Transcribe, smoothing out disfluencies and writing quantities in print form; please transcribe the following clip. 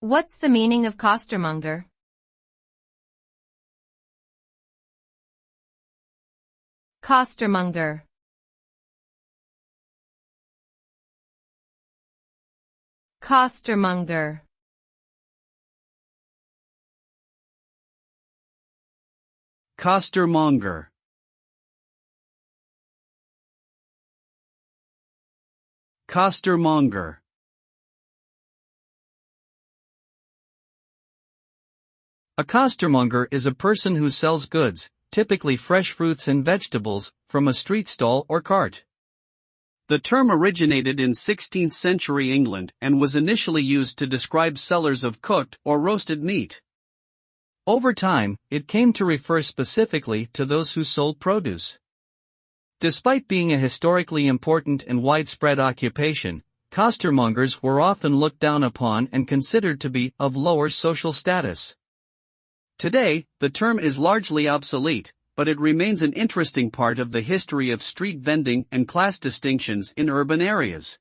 What's the meaning of costermonger? Costermonger. Costermonger. Costermonger. Costermonger. A costermonger is a person who sells goods, typically fresh fruits and vegetables, from a street stall or cart. The term originated in 16th century England and was initially used to describe sellers of cooked or roasted meat. Over time, it came to refer specifically to those who sold produce. Despite being a historically important and widespread occupation, costermongers were often looked down upon and considered to be of lower social status. Today, the term is largely obsolete, but it remains an interesting part of the history of street vending and class distinctions in urban areas.